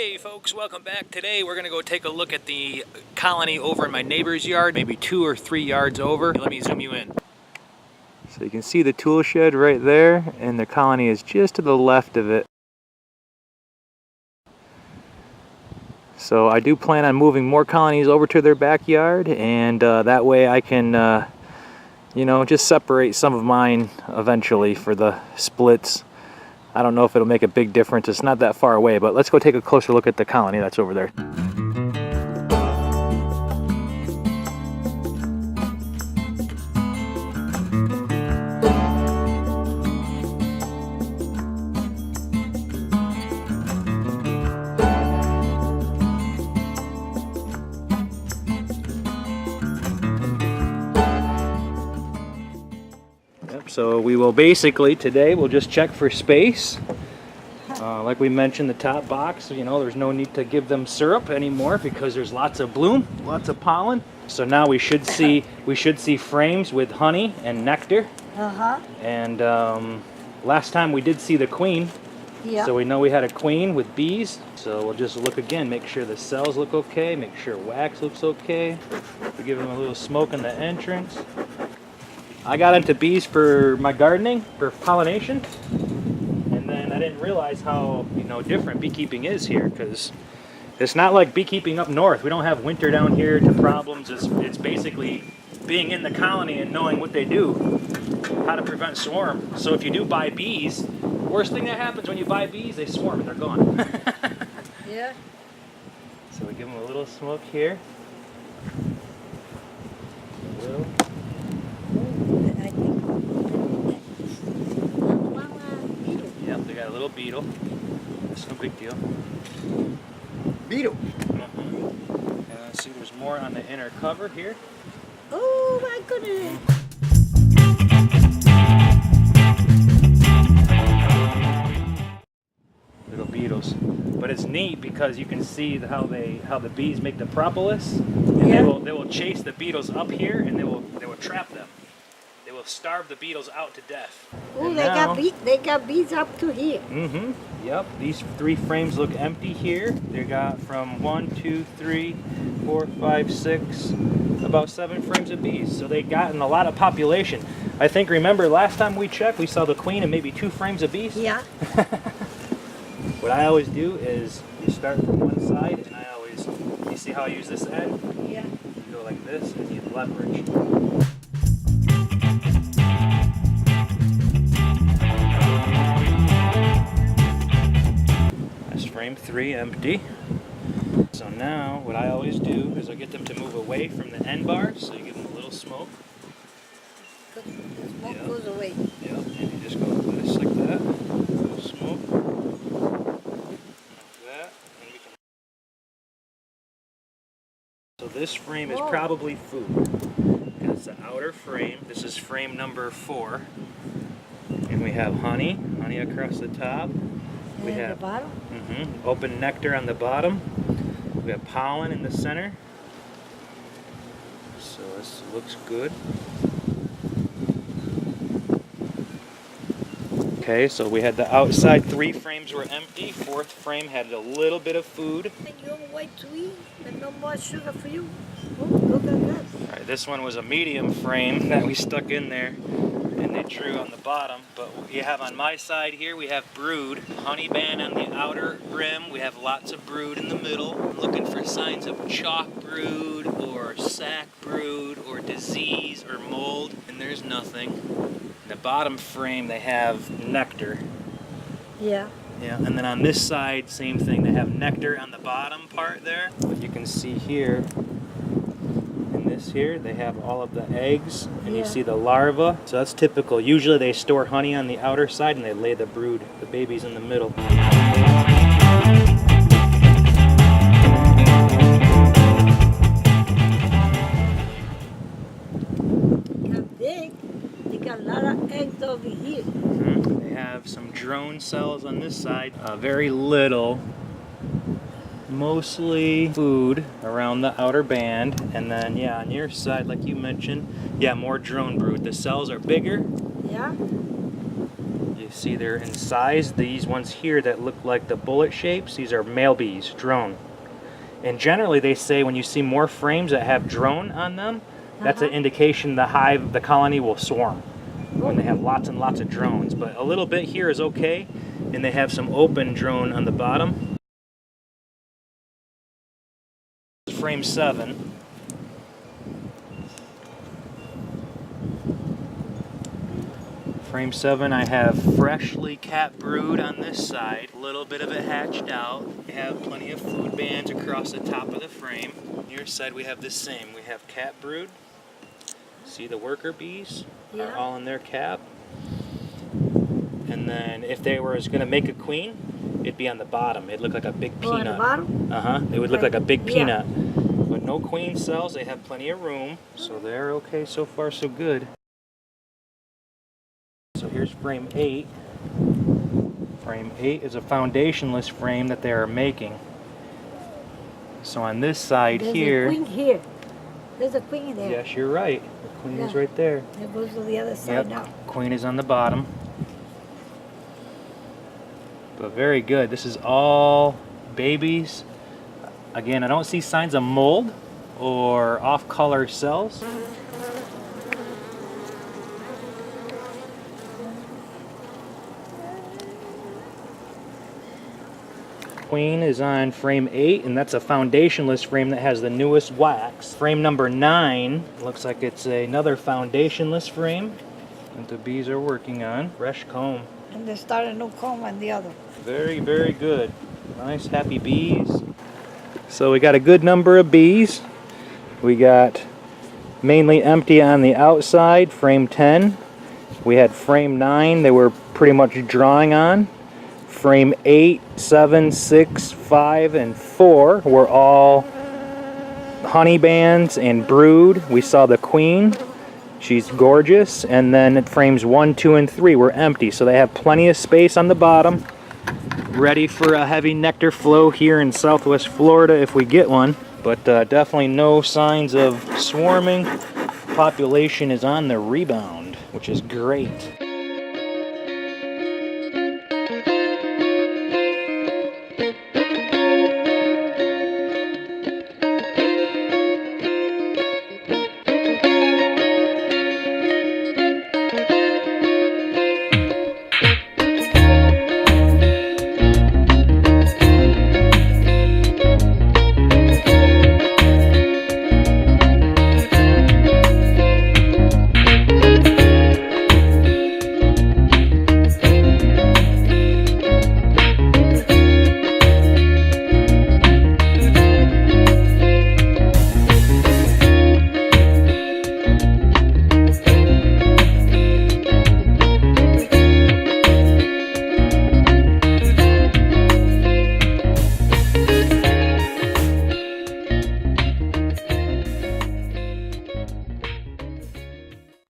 Hey folks, welcome back. Today we're gonna go take a look at the colony over in my neighbor's yard, maybe 2 or 3 yards over. Let me zoom you in. So you can see the tool shed right there, and the colony is just to the left of it. So I do plan on moving more colonies over to their backyard, and that way I can, you know, just separate some of mine eventually for the splits. I don't know if it'll make a big difference. It's not that far away, but let's go take a closer look at the colony that's over there. So we will basically, today, we'll just check for space. Like we mentioned, the top box, you know, there's no need to give them syrup anymore because there's lots of bloom, lots of pollen. So now we should see frames with honey and nectar. And last time we did see the queen. Yeah. So we know we had a queen with bees. So we'll just look again, make sure the cells look okay, make sure wax looks okay. We give them a little smoke in the entrance. I got into bees for my gardening, for pollination, and then I didn't realize how, you know, different beekeeping is here, because it's not like beekeeping up north. We don't have winter down here to problems. It's basically being in the colony and knowing what they do, how to prevent swarm. So if you do buy bees, worst thing that happens when you buy bees, they swarm and they're gone. Yeah. So we give them a little smoke here. A little. Yep, they got a little beetle. That's no big deal. Beetle. And see, there's more on the inner cover here. Oh my goodness. Little beetles. But it's neat because you can see how the bees make the propolis, and yeah. they will chase the beetles up here, and they will trap them. They will starve the beetles out to death. Oh, they got bees up to here. Mm-hmm. Yep. These 3 frames look empty here. They got from 1, 2, 3, 4, 5, 6, about 7 frames of bees. So they gotten a lot of population. I think, remember last time we checked, we saw the queen and maybe 2 frames of bees. Yeah. What I always do is you start from one side, and I always, you see how I use this end? Yeah. You go like this, and you leverage. That's frame 3 empty. So now, what I always do is I get them to move away from the end bars, so you give them a little smoke. The smoke goes away. Yep, and you just go like this, like that. A little smoke. So this frame is probably food. It's the outer frame. This is frame number 4. And we have honey across the top. We have the bottom? Open nectar on the bottom. We have pollen in the center. So this looks good. Okay, so we had the outside 3 frames were empty. 4th frame had a little bit of food. And you don't wait to eat, and no more sugar for you. Oh, look at that. All right, this one was a medium frame that we stuck in there, and they drew on the bottom. But you have on my side here, we have brood, honey band on the outer rim. We have lots of brood in the middle. I'm looking for signs of chalk brood or sac brood or disease or mold, and there's nothing. The bottom frame, they have nectar. Yeah. Yeah, and then on this side, same thing. They have nectar on the bottom part there. But you can see here, in this here, they have all of the eggs, and you see the larvae. So that's typical. Usually they store honey on the outer side, and they lay the brood, the babies in the middle. A lot of eggs over here. They have some drone cells on this side. Very little, mostly food around the outer band. And then, yeah, on your side, like you mentioned, yeah, more drone brood. The cells are bigger. Yeah. You see they're in size. These ones here that look like the bullet shapes, these are male bees, drone. And generally they say when you see more frames that have drone on them, that's an indication the hive, the colony will swarm when they have lots and lots of drones. But a little bit here is okay, and they have some open drone on the bottom. Frame 7. Frame 7, I have freshly cat brood on this side. A little bit of it hatched out. We have plenty of food bands across the top of the frame. On your side we have the same. We have cat brood. See the worker bees are all in their cap. And then if they were going to make a queen, it'd be on the bottom. It'd look like a big peanut. On the bottom? It would look like a big peanut. But no queen cells. They have plenty of room. So they're okay so far, so good. So here's frame 8. Frame 8 is a foundationless frame that they are making. So on this side There's here... a queen here. There's a queen there. Yes, you're right. The queen is right there. It goes to the other side now. Queen is on the bottom. But very good. This is all babies. Again, I don't see signs of mold or off-color cells. Queen is on frame 8, and that's a foundationless frame that has the newest wax. Frame number 9 looks like it's another foundationless frame that the bees are working on. Fresh comb. And they start a new comb on the other. Very, very good. Nice, happy bees. So we got a good number of bees. We got mainly empty on the outside, frame 10. We had frame 9 they were pretty much drawing on. Frame 8, 7, 6, 5, and 4 were all honey bands and brood. We saw the queen. She's gorgeous. And then at frames 1, 2, and 3 were empty. So they have plenty of space on the bottom. Ready for a heavy nectar flow here in Southwest Florida if we get one. But definitely no signs of swarming. Population is on the rebound, which is great.